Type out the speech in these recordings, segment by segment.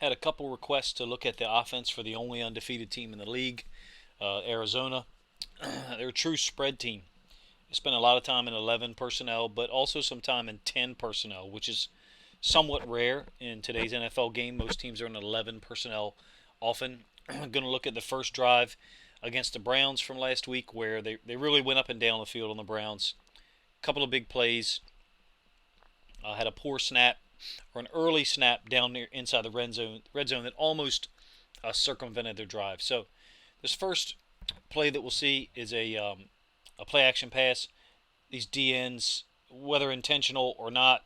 Had a couple requests to look at the offense for the only undefeated team in the league, Arizona. They're a true spread team. They spend a lot of time in 11 personnel, but also some time in 10 personnel, which is somewhat rare in today's NFL game. Most teams are in 11 personnel often. I'm going to look at the first drive against the Browns from last week where they really went up and down the field on the Browns. A couple of big plays. Had a poor snap or an early snap down near inside the red zone that almost circumvented their drive. So this first play that we'll see is a play action pass. These DNs, whether intentional or not,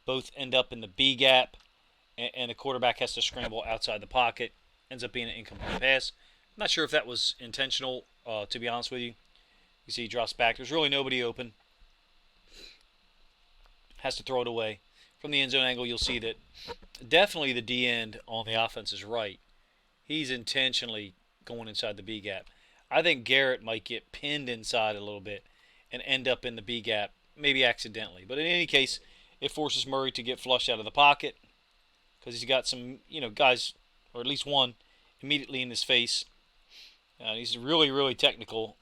both end up in the B gap, and the quarterback has to scramble outside the pocket. Ends up being an incomplete pass. I'm not sure if that was intentional, to be honest with you. You see he drops back. There's really nobody open. Has to throw it away. From the end zone angle, you'll see that definitely the D end on the offense is right. He's intentionally going inside the B gap. I think Garrett might get pinned inside a little bit and end up in the B gap, maybe accidentally. But in any case, it forces Murray to get flushed out of the pocket because he's got some, guys, or at least one, immediately in his face. He's really, really technical.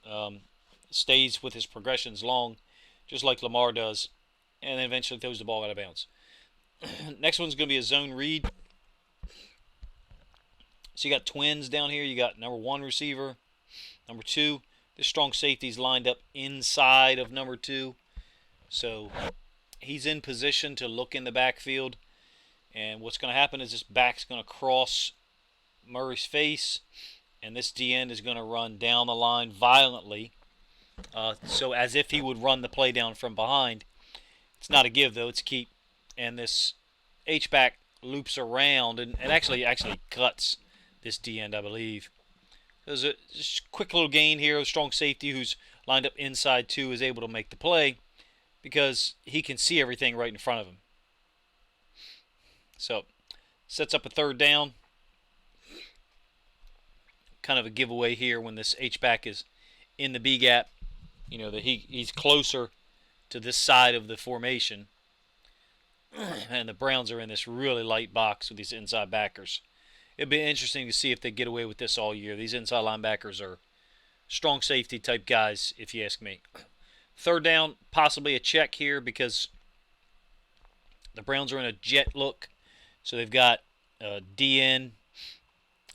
Stays with his progressions long, just like Lamar does, and then eventually throws the ball out of bounds. Next one's going to be a zone read. So you got twins down here. You got number one receiver, number two. The strong safety's lined up inside of number two. So he's in position to look in the backfield. And what's going to happen is this back's going to cross Murray's face. And this D end is going to run down the line violently. So as if he would run the play down from behind. It's not a give, though. It's a keep. And this H-back loops around and actually cuts this D end, I believe. There's a just quick little gain here. A strong safety who's lined up inside two is able to make the play because he can see everything right in front of him. So, sets up a third down. Kind of a giveaway here when this H-back is in the B gap. That he's closer to this side of the formation. And the Browns are in this really light box with these inside backers. It'd be interesting to see if they get away with this all year. These inside linebackers are strong safety type guys, if you ask me. Third down, possibly a check here because the Browns are in a jet look. So they've got a DN,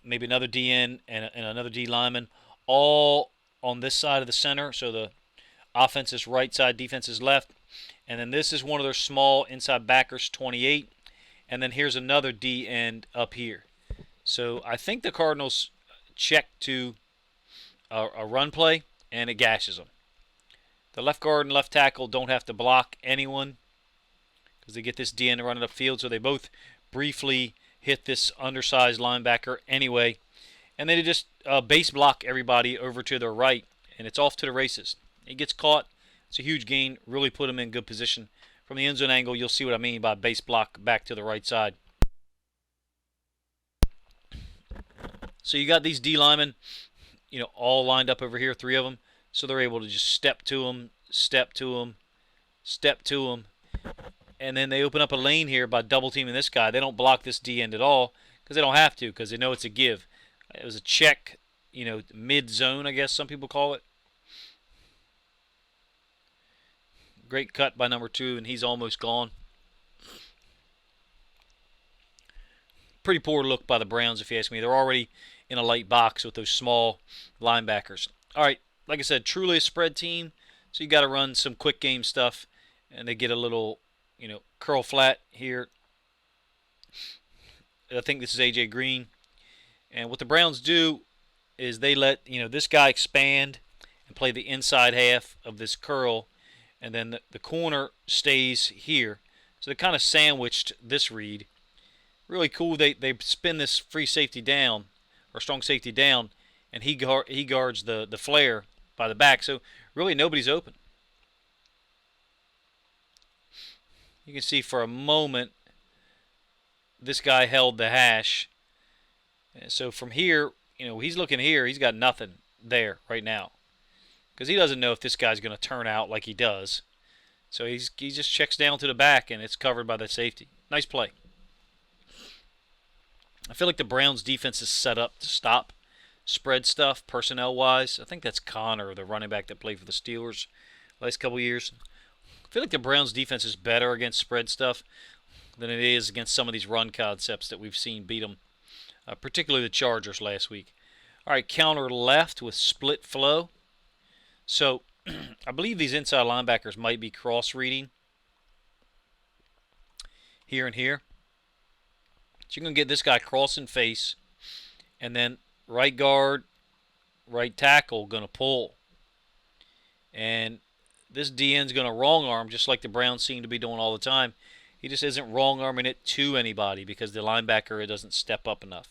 maybe another DN, and another D lineman, all on this side of the center. So the offense is right side, defense is left. And then this is one of their small inside backers, 28. And then here's another D end up here. So I think the Cardinals check to a run play, and it gashes them. The left guard and left tackle don't have to block anyone because they get this D end running upfield. So they both briefly hit this undersized linebacker anyway. And they just base block everybody over to their right, and it's off to the races. He gets caught. It's a huge gain. Really put him in good position. From the end zone angle, you'll see what I mean by base block back to the right side. So you got these D linemen, all lined up over here, three of them. So they're able to just step to them, step to them, step to them. And then they open up a lane here by double teaming this guy. They don't block this D end at all because they don't have to because they know it's a give. It was a check, mid-zone, I guess some people call it. Great cut by number two, and he's almost gone. Pretty poor look by the Browns, if you ask me. They're already in a light box with those small linebackers. All right, like I said, truly a spread team, so you got to run some quick game stuff, and they get a little, curl flat here. I think this is A.J. Green. And what the Browns do is they let, this guy expand and play the inside half of this curl, and then the corner stays here. So they kind of sandwiched this read. Really cool. They spin this free safety down, or strong safety down, and he guards the flare by the back. So really nobody's open. You can see for a moment this guy held the hash. And so from here, he's looking here. He's got nothing there right now. Because he doesn't know if this guy's going to turn out like he does. So he just checks down to the back, and it's covered by the safety. Nice play. I feel like the Browns defense is set up to stop spread stuff personnel-wise. I think that's Connor, the running back that played for the Steelers last couple years. I feel like the Browns defense is better against spread stuff than it is against some of these run concepts that we've seen beat them, particularly the Chargers last week. All right, counter left with split flow. So I believe these inside linebackers might be cross-reading here and here. So you're going to get this guy crossing face, and then right guard, right tackle going to pull. And this DN's going to wrong arm, just like the Browns seem to be doing all the time. He just isn't wrong arming it to anybody because the linebacker doesn't step up enough.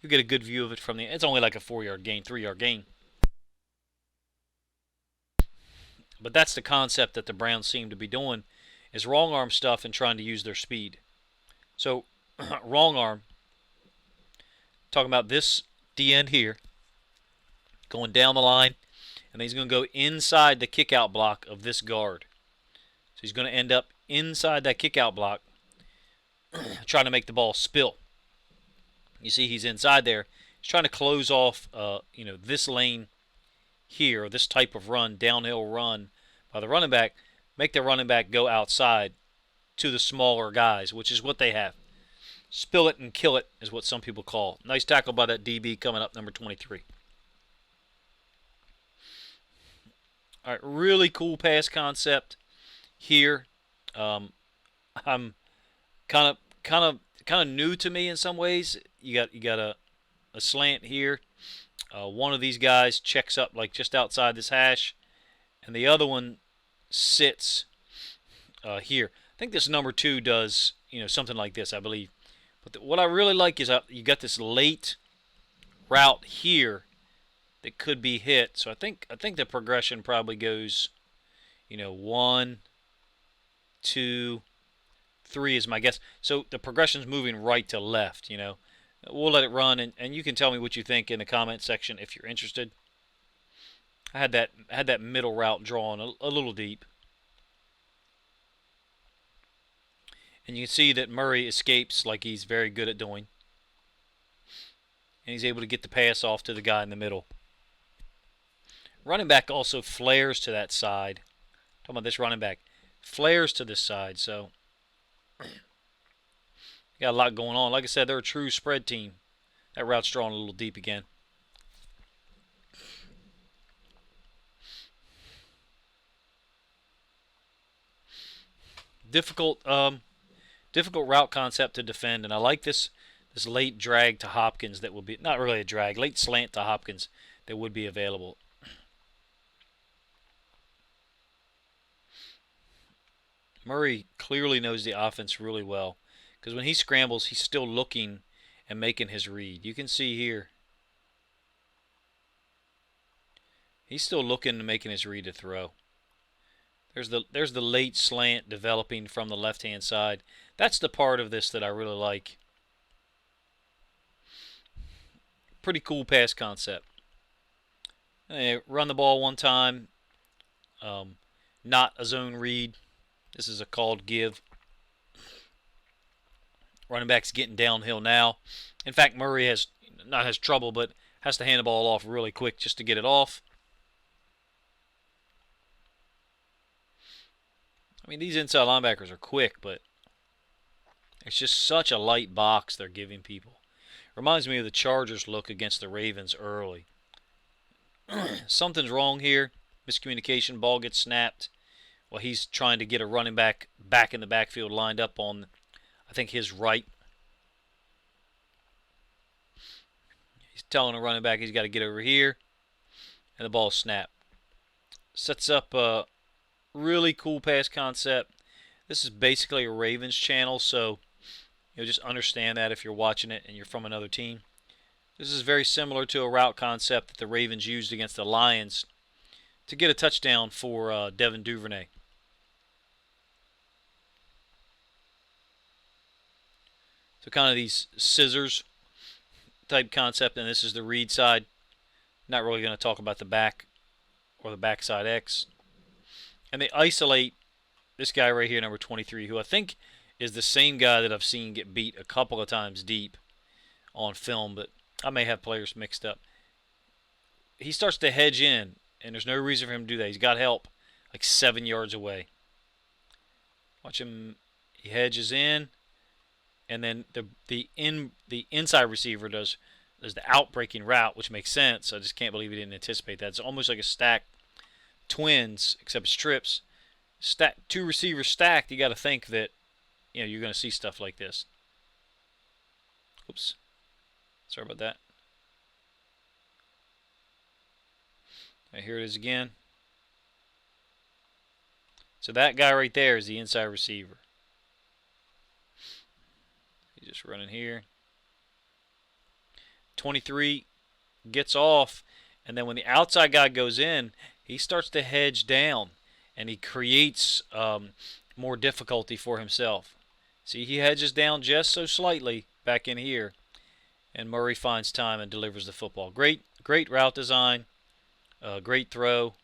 You get a good view of it from the. It's only like a 4-yard gain, 3-yard gain. But that's the concept that the Browns seem to be doing, is wrong arm stuff and trying to use their speed. So wrong arm. Talking about this DN here, going down the line, and he's going to go inside the kick-out block of this guard. So he's going to end up inside that kick-out block, trying to make the ball spill. You see he's inside there. He's trying to close off, this lane here, this type of run, downhill run by the running back, make the running back go outside to the smaller guys, which is what they have. Spill it and kill it is what some people call. Nice tackle by that DB coming up, number 23. All right, really cool pass concept here. I'm kind of new to me in some ways. You got a slant here. One of these guys checks up like just outside this hash, and the other one sits here. I think this number 2 does something like this, I believe. But what I really like is you got this late route here that could be hit. So I think the progression probably goes, 1, 2, 3 is my guess. So the progression's moving right to left. We'll let it run, and you can tell me what you think in the comment section if you're interested. I had that middle route drawn a little deep. And you can see that Murray escapes like he's very good at doing. And he's able to get the pass off to the guy in the middle. Running back also flares to that side. Talking about this running back. Flares to this side, so got a lot going on. Like I said, they're a true spread team. That route's drawn a little deep again. Difficult route concept to defend, and I like this late drag to Hopkins that will be, not really a drag, late slant to Hopkins that would be available. Murray clearly knows the offense really well, because when he scrambles, he's still looking and making his read. You can see here, he's still looking and making his read to throw. There's the late slant developing from the left-hand side. That's the part of this that I really like. Pretty cool pass concept. They run the ball one time. Not a zone read. This is a called give. Running back's getting downhill now. In fact, Murray has trouble, but has to hand the ball off really quick just to get it off. I mean, these inside linebackers are quick, but it's just such a light box they're giving people. Reminds me of the Chargers look against the Ravens early. Something's wrong here. Miscommunication, ball gets snapped. Well, he's trying to get a running back in the backfield lined up on, I think, his right. He's telling a running back he's got to get over here, and the ball snapped. Sets up a really cool pass concept. This is basically a Ravens channel, so just understand that if you're watching it and you're from another team. This is very similar to a route concept that the Ravens used against the Lions to get a touchdown for Devin Duvernay. So kind of these scissors type concept, and this is the read side. Not really going to talk about the back or the backside X. And they isolate this guy right here, number 23, who I think is the same guy that I've seen get beat a couple of times deep on film, but I may have players mixed up. He starts to hedge in, and there's no reason for him to do that. He's got help like 7 yards away. Watch him. He hedges in, and then the inside receiver does the outbreaking route, which makes sense. I just can't believe he didn't anticipate that. It's almost like a stacked twins, except it's trips. Two receivers stacked. You got to think that you're going to see stuff like this. Oops, sorry about that. Right, here it is again. So that guy right there is the inside receiver. He's just running here. 23 gets off, and then when the outside guy goes in, he starts to hedge down, and he creates more difficulty for himself. See, he hedges down just so slightly back in here, and Murray finds time and delivers the football. Great route design, great throw.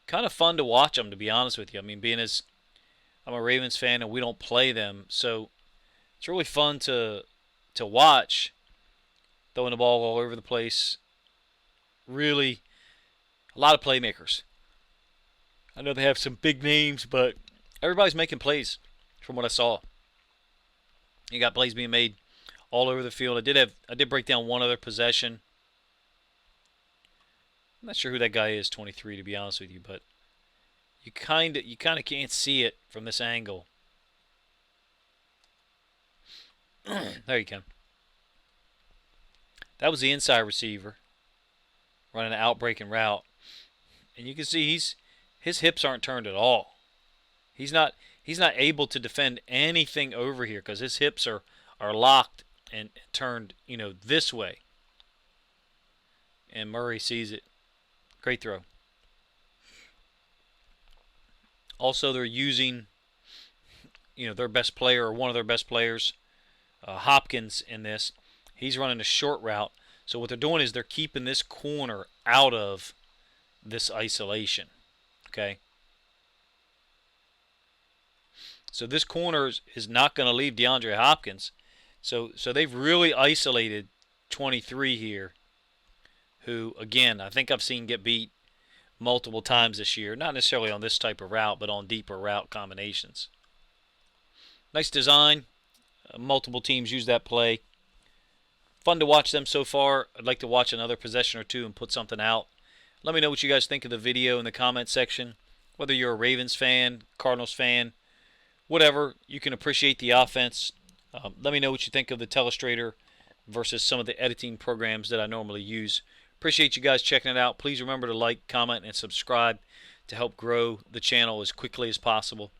Kind of fun to watch them, to be honest with you. I mean, I'm a Ravens fan and we don't play them, so it's really fun to watch. Throwing the ball all over the place. Really, a lot of playmakers. I know they have some big names, but everybody's making plays from what I saw. You got plays being made all over the field. I did break down one other possession. I'm not sure who that guy is, 23, to be honest with you, but you kind of can't see it from this angle. There you go. That was the inside receiver running an outbreaking route. And you can see his hips aren't turned at all. He's not able to defend anything over here because his hips are locked and turned, this way. And Murray sees it. Great throw. Also, they're using, their best player or one of their best players, Hopkins, in this. He's running a short route. So what they're doing is they're keeping this corner out of this isolation. Okay? So this corner is not going to leave Deandre Hopkins. So they've really isolated 23 here, who, again, I think I've seen get beat multiple times this year. Not necessarily on this type of route, but on deeper route combinations. Nice design. Multiple teams use that play. Fun to watch them so far. I'd like to watch another possession or two and put something out. Let me know what you guys think of the video in the comment section. Whether you're a Ravens fan, Cardinals fan, whatever, you can appreciate the offense. Let me know what you think of the Telestrator versus some of the editing programs that I normally use. Appreciate you guys checking it out. Please remember to like, comment, and subscribe to help grow the channel as quickly as possible.